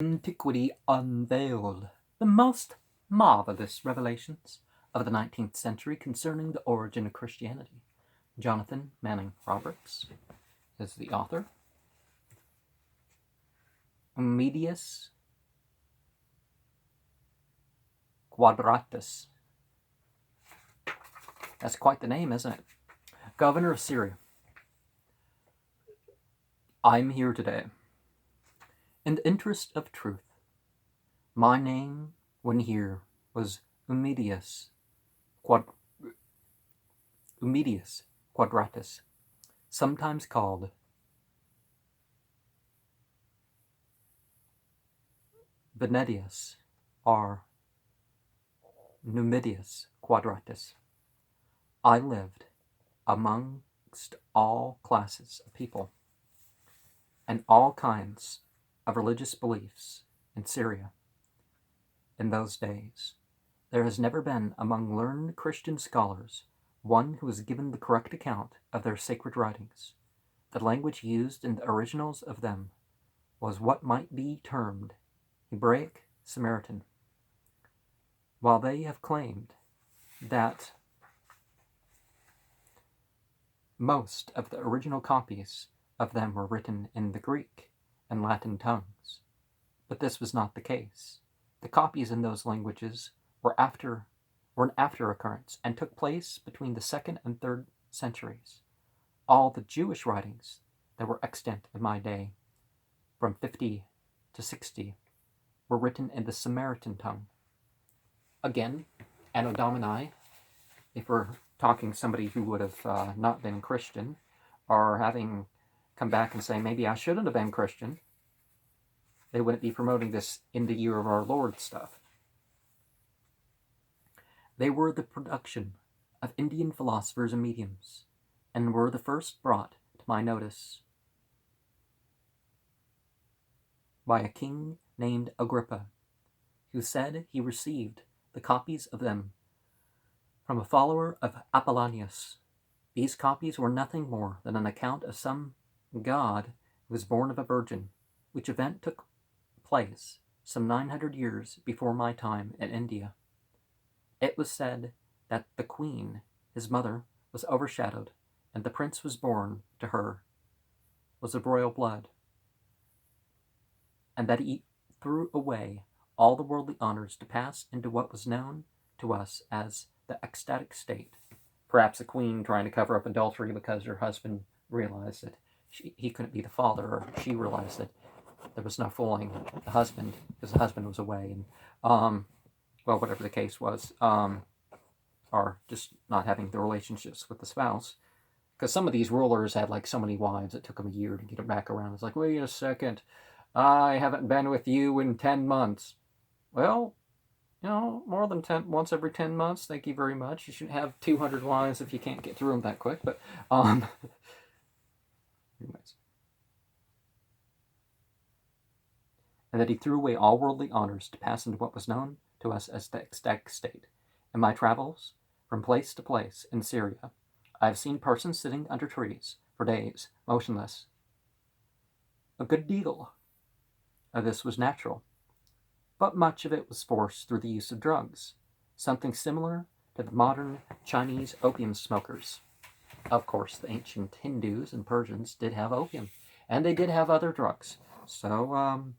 Antiquity Unveiled, the most marvelous revelations of the 19th century concerning the origin of Christianity. Jonathan Manning Roberts is the author. Ummidius Quadratus. That's quite the name, isn't it? Governor of Syria. I'm here today. In the interest of truth, my name when here was Ummidius Quadratus, sometimes called Ummidius or Ummidius Quadratus. I lived amongst all classes of people and all kinds of religious beliefs in Syria. In those days, there has never been among learned Christian scholars one who has given the correct account of their sacred writings. The language used in the originals of them was what might be termed Hebraic Samaritan, while they have claimed that most of the original copies of them were written in the Greek and Latin tongues. But this was not the case. The copies in those languages were an after occurrence and took place between the 2nd and 3rd centuries. All the Jewish writings that were extant in my day, from 50 to 60, were written in the Samaritan tongue. Again, Anno Domini, if we're talking somebody who would have not been Christian, or having come back and say, maybe I shouldn't have been Christian, they wouldn't be promoting this in the year of our Lord stuff. They were the production of Indian philosophers and mediums, and were the first brought to my notice by a king named Agrippa, who said he received the copies of them from a follower of Apollonius. These copies were nothing more than an account of some god who was born of a virgin, which event took place some 900 years before my time in India. It was said that the queen, his mother, was overshadowed, and the prince was born to her, was of royal blood, and that he threw away all the worldly honors to pass into what was known to us as the ecstatic state. Perhaps a queen trying to cover up adultery because her husband realized that he couldn't be the father, or she realized that there was no fooling the husband because the husband was away, and well, whatever the case was, or just not having the relationships with the spouse. Because some of these rulers had like so many wives, it took them a year to get them back around. It's like, wait a second, I haven't been with you in 10 months. Well, more than 10, once every 10 months, thank you very much. You should have 200 wives if you can't get through them that quick, but, anyways. And that he threw away all worldly honors to pass into what was known to us as the ecstatic state. In my travels, from place to place in Syria, I have seen persons sitting under trees for days, motionless. A good deal of this was natural, but much of it was forced through the use of drugs, something similar to the modern Chinese opium smokers. Of course, the ancient Hindus and Persians did have opium, and they did have other drugs. So,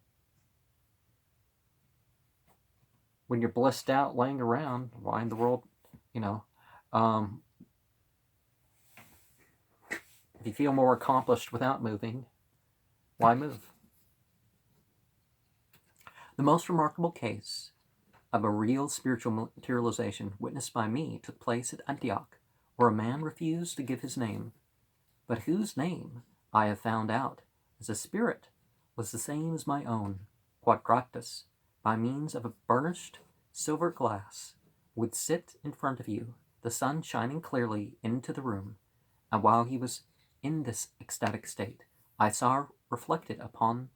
when you're blissed out laying around, why in the world, if you feel more accomplished without moving, why move? The most remarkable case of a real spiritual materialization witnessed by me took place at Antioch, where a man refused to give his name, but whose name I have found out as a spirit was the same as my own, Quadratus, by means of a burnished silver glass, would sit in front of you, the sun shining clearly into the room, and while he was in this ecstatic state, I saw reflected upon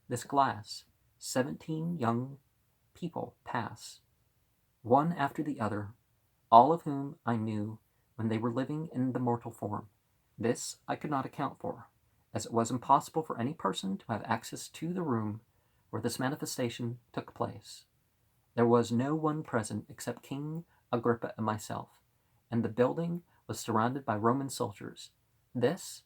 this glass 17 young people pass, one after the other, all of whom I knew when they were living in the mortal form. This I could not account for, as it was impossible for any person to have access to the room where this manifestation took place. There was no one present except King Agrippa and myself, and the building was surrounded by Roman soldiers. This,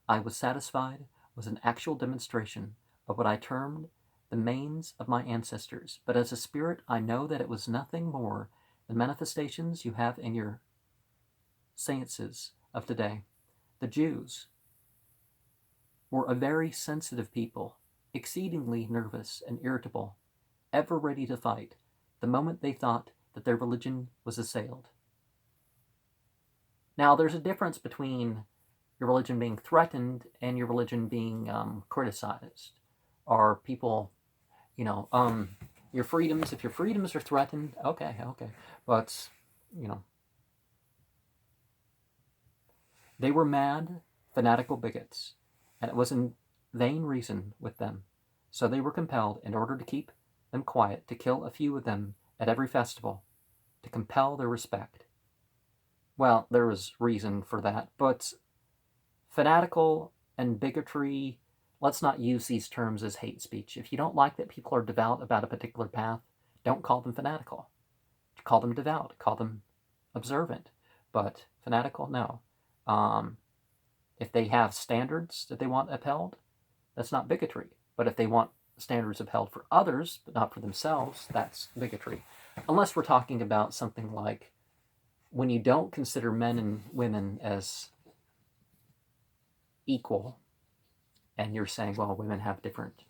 I was satisfied, was an actual demonstration of what I termed the manes of my ancestors, but as a spirit I know that it was nothing more than manifestations you have in your seances of today. The Jews were a very sensitive people, exceedingly nervous and irritable, ever ready to fight the moment they thought that their religion was assailed. Now, there's a difference between your religion being threatened and your religion being criticized. Or people, your freedoms, if your freedoms are threatened, okay. But, they were mad, fanatical bigots, and it was in vain reason with them. So they were compelled, in order to keep them quiet, to kill a few of them at every festival, to compel their respect. Well, there was reason for that, but fanatical and bigotry, let's not use these terms as hate speech. If you don't like that people are devout about a particular path, don't call them fanatical. Call them devout, call them observant, but fanatical, no. If they have standards that they want upheld, that's not bigotry. But if they want standards upheld for others, but not for themselves, that's bigotry. Unless we're talking about something like when you don't consider men and women as equal, and you're saying, well, women have different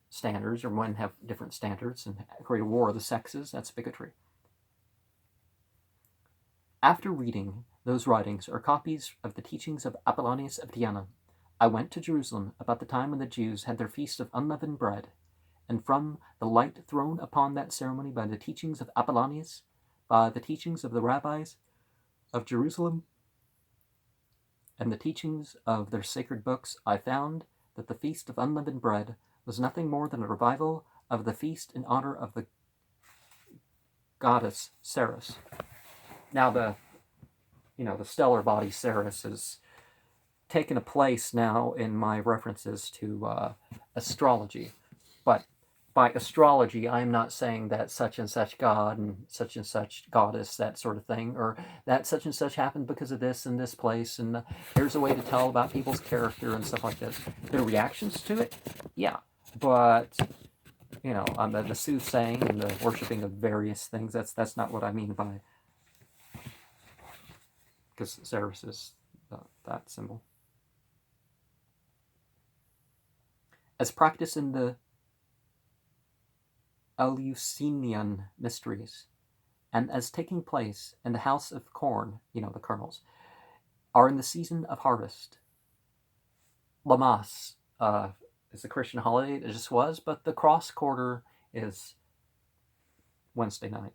standards, or men have different standards, and create a war of the sexes, that's bigotry. After reading those writings or copies of the teachings of Apollonius of Tyana, I went to Jerusalem about the time when the Jews had their feast of unleavened bread, and from the light thrown upon that ceremony by the teachings of Apollonius, by the teachings of the rabbis of Jerusalem, and the teachings of their sacred books, I found that the feast of unleavened bread was nothing more than a revival of the feast in honor of the goddess Ceres. Now the stellar body Ceres has taken a place now in my references to astrology. But by astrology, I am not saying that such and such god and such goddess, that sort of thing, or that such and such happened because of this in this place, and here's a way to tell about people's character and stuff like this. Their reactions to it, yeah, but the soothsaying and the worshiping of various things, that's not what I mean by, because Ceres is that symbol. As practiced in the Eleusinian mysteries, and as taking place in the house of corn, the kernels, are in the season of harvest. Lammas is the Christian holiday, it just was, but the cross quarter is Wednesday night.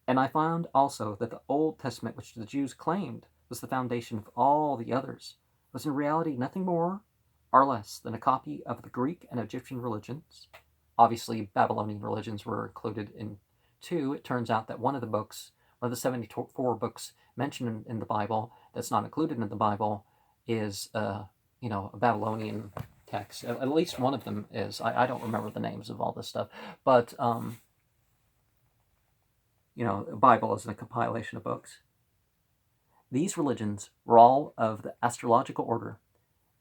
And I found also that the Old Testament, which the Jews claimed was the foundation of all the others, was in reality nothing more or less than a copy of the Greek and Egyptian religions. Obviously, Babylonian religions were included in too. It turns out that one of the 74 books mentioned in the Bible that's not included in the Bible is a Babylonian text. At least one of them is. I don't remember the names of all this stuff, but the Bible is a compilation of books. These religions were all of the astrological order,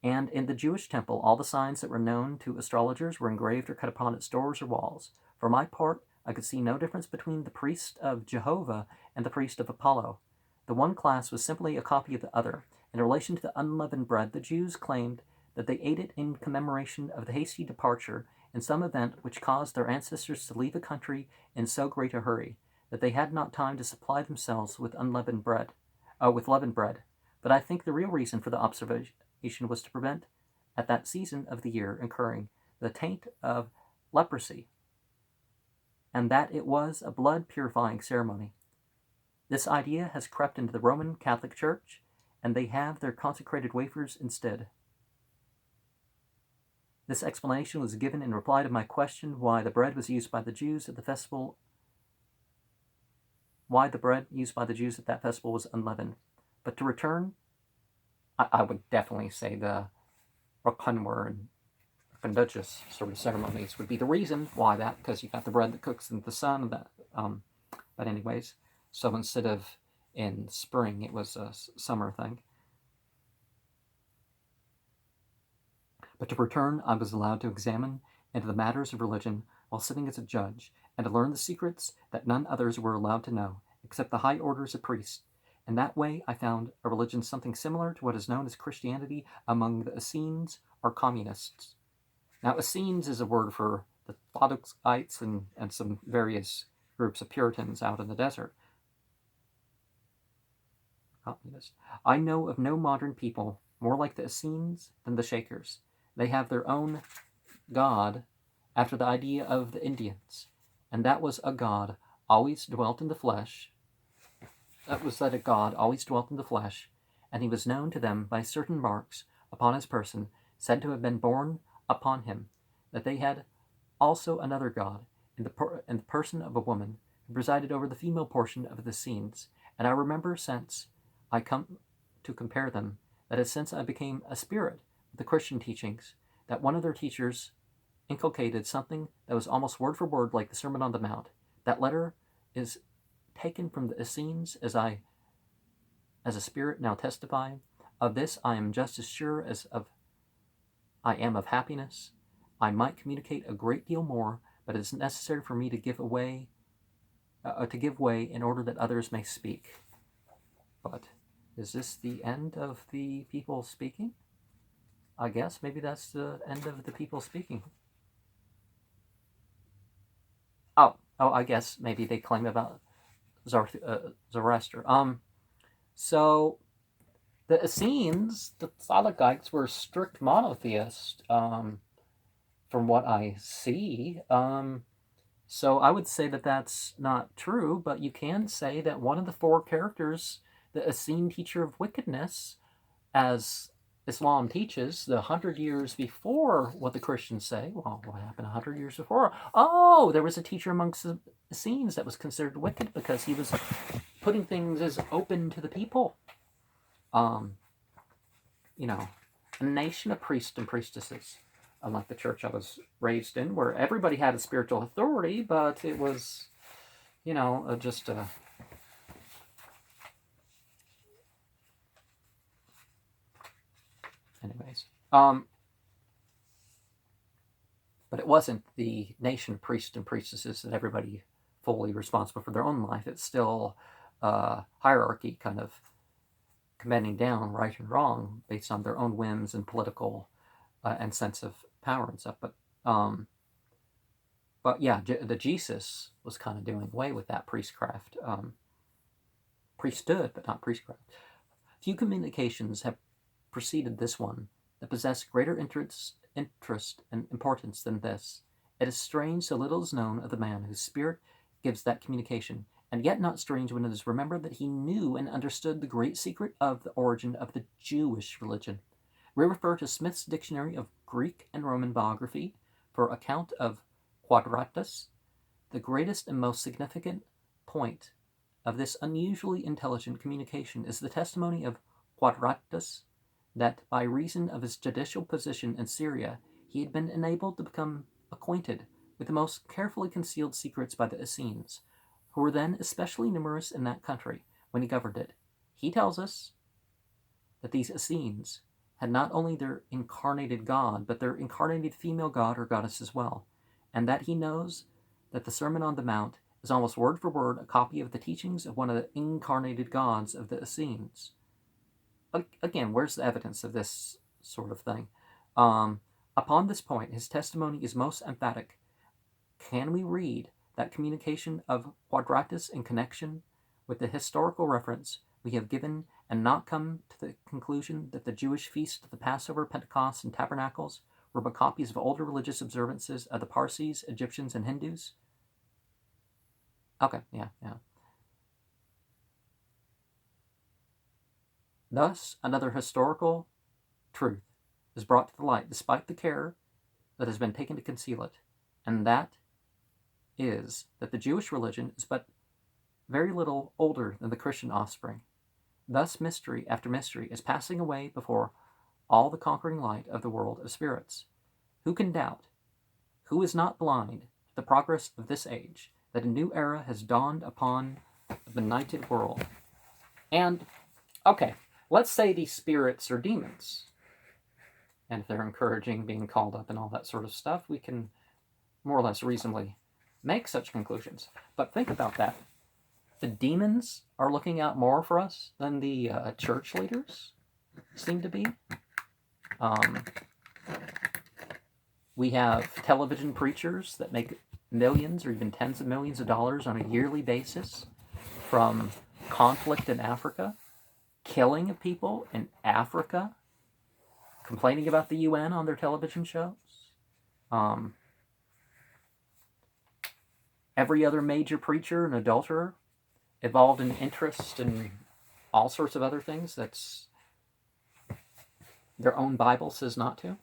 and in the Jewish temple, all the signs that were known to astrologers were engraved or cut upon its doors or walls. For my part, I could see no difference between the priest of Jehovah and the priest of Apollo. The one class was simply a copy of the other. In relation to the unleavened bread, the Jews claimed that they ate it in commemoration of the hasty departure in some event which caused their ancestors to leave a country in so great a hurry that they had not time to supply themselves with leavened bread. But I think the real reason for the observation was to prevent, at that season of the year, incurring the taint of leprosy, and that it was a blood-purifying ceremony. This idea has crept into the Roman Catholic Church, and they have their consecrated wafers instead. This explanation was given in reply to my question why the bread used by the Jews at that festival was unleavened. But to return, I would definitely say the Rokunwer and Funduchus sort of ceremonies would be the reason why that, because you got the bread that cooks in the sun. And that, but anyways, so instead of in spring, it was a summer thing. But to return, I was allowed to examine into the matters of religion while sitting as a judge, and to learn the secrets that none others were allowed to know, except the high orders of priests. In that way, I found a religion something similar to what is known as Christianity among the Essenes or communists. Now, Essenes is a word for the Thottites and some various groups of Puritans out in the desert. Communist. I know of no modern people more like the Essenes than the Shakers. They have their own god after the idea of the Indians, and that was a god always dwelt in the flesh. That was that a god always dwelt in the flesh, and he was known to them by certain marks upon his person, said to have been born upon him, that they had also another god in the person of a woman who presided over the female portion of the scenes. And I remember, since I come to compare them, that is, since I became a spirit with the Christian teachings, that one of their teachers inculcated something that was almost word for word like the Sermon on the Mount. That letter is taken from the Essenes, as I, as a spirit, now testify. Of this I am just as sure as I am of happiness. I might communicate a great deal more, but it is necessary for me to give way in order that others may speak. But is this the end of the people speaking? I guess maybe that's the end of the people speaking. Oh, I guess maybe they claim about Zoroaster. So the Essenes, the Thottites, were strict monotheists, from what I see. So I would say that that's not true, but you can say that one of the four characters, the Essene teacher of wickedness, as Islam teaches, the 100 years before what the Christians say. Well, what happened 100 years before? Oh, there was a teacher amongst the Essenes that was considered wicked because he was putting things as open to the people. A nation of priests and priestesses, unlike the church I was raised in, where everybody had a spiritual authority, but it was, just a... Anyways. But it wasn't the nation of priests and priestesses that everybody fully responsible for their own life. It's still hierarchy kind of commending down right and wrong based on their own whims and political and sense of power and stuff. But yeah, the Jesus was kind of doing away with that priestcraft. Priesthood, but not priestcraft. Few communications have preceded this one that possess greater interest and importance than this. It is strange so little is known of the man whose spirit gives that communication, and yet not strange when it is remembered that he knew and understood the great secret of the origin of the Jewish religion. We refer to Smith's Dictionary of Greek and Roman Biography for account of Quadratus. The greatest and most significant point of this unusually intelligent communication is the testimony of Quadratus that by reason of his judicial position in Syria, he had been enabled to become acquainted with the most carefully concealed secrets by the Essenes, who were then especially numerous in that country when he governed it. He tells us that these Essenes had not only their incarnated god, but their incarnated female god or goddess as well, and that he knows that the Sermon on the Mount is almost word for word a copy of the teachings of one of the incarnated gods of the Essenes. Again, where's the evidence of this sort of thing? Upon this point, his testimony is most emphatic. Can we read that communication of Quadratus in connection with the historical reference we have given and not come to the conclusion that the Jewish feast of the Passover, Pentecost, and Tabernacles were but copies of older religious observances of the Parsis, Egyptians, and Hindus? Okay, yeah. Thus, another historical truth is brought to the light despite the care that has been taken to conceal it, and that is that the Jewish religion is but very little older than the Christian offspring. Thus, mystery after mystery is passing away before all the conquering light of the world of spirits, Who can doubt? Who is not blind to the progress of this age, that a new era has dawned upon the benighted world? And, okay, let's say these spirits are demons. And if they're encouraging being called up and all that sort of stuff, we can more or less reasonably make such conclusions. But think about that. The demons are looking out more for us than the church leaders seem to be. We have television preachers that make millions or even tens of millions of dollars on a yearly basis from conflict in Africa, killing of people in Africa, complaining about the UN on their television shows. Every other major preacher and adulterer evolved an interest in all sorts of other things that's their own Bible says not to.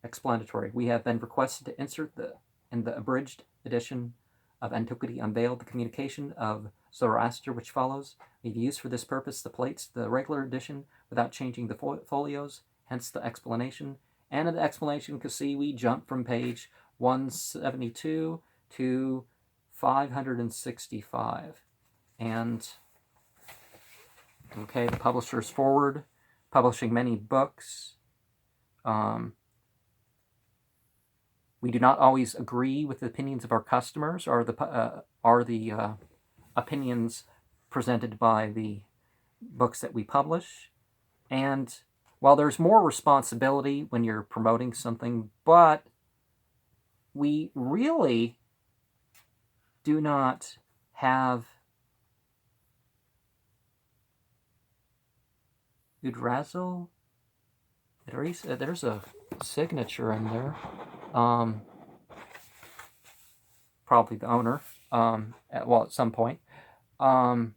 Explanatory. We have been requested to insert in the abridged edition of Antiquity Unveiled the communication of Zoroaster which follows. We've used for this purpose the plates, the regular edition, without changing the folios, hence the explanation. And in the explanation, you can see we jump from page 172 to 565. And, okay, the publisher's forward, publishing many books. We do not always agree with the opinions of our customers or the opinions presented by the books that we publish. And while there's more responsibility when you're promoting something, but we really do not have Udrazel. There's a signature in there. Probably the owner. At some point. But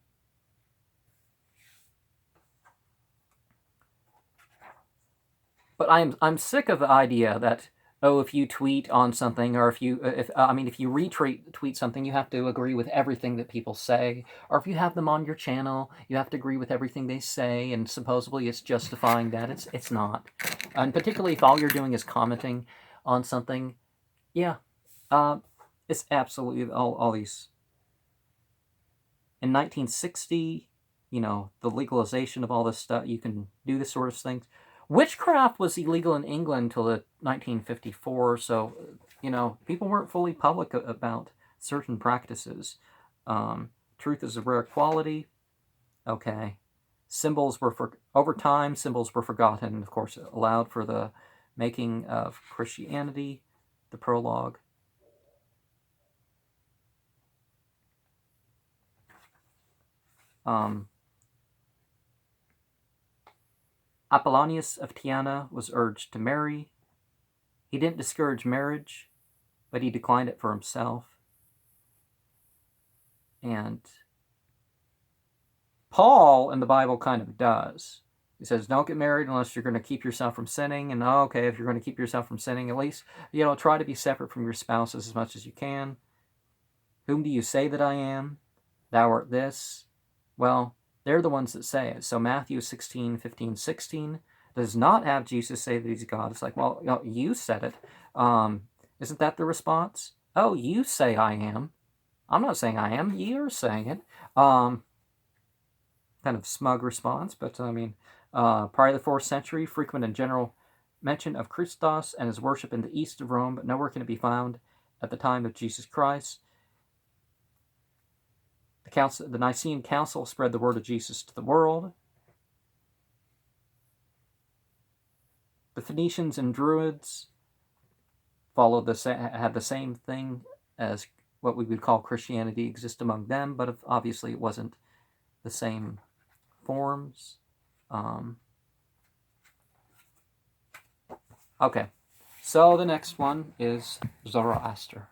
I'm sick of the idea that if you tweet on something, or if you retweet something, you have to agree with everything that people say, or if you have them on your channel, you have to agree with everything they say, and supposedly it's justifying that. It's not, and particularly if all you're doing is commenting on something, yeah, it's absolutely all these. In 1960, the legalization of all this stuff, you can do this sort of things. Witchcraft was illegal in England until 1954, so, people weren't fully public about certain practices. Truth is a rare quality. Okay. Over time, symbols were forgotten, of course, allowed for the making of Christianity, the prologue. Apollonius of Tyana was urged to marry. He didn't discourage marriage, but he declined it for himself. And Paul in the Bible kind of does. He says, don't get married unless you're going to keep yourself from sinning. And okay, if you're going to keep yourself from sinning, at least, try to be separate from your spouses as much as you can. Whom do you say that I am? Thou art this. Well, they're the ones that say it. So Matthew 16, 15, 16 does not have Jesus say that he's God. It's like, well, you said it. Isn't that the response? Oh, you say I am. I'm not saying I am. You're saying it. Kind of smug response, but prior to the 4th century, frequent and general mention of Christos and his worship in the east of Rome, but nowhere can it be found at the time of Jesus Christ. The Nicene Council spread the word of Jesus to the world. The Phoenicians and Druids had the same thing as what we would call Christianity exist among them, but obviously it wasn't the same forms. Okay, so the next one is Zoroaster.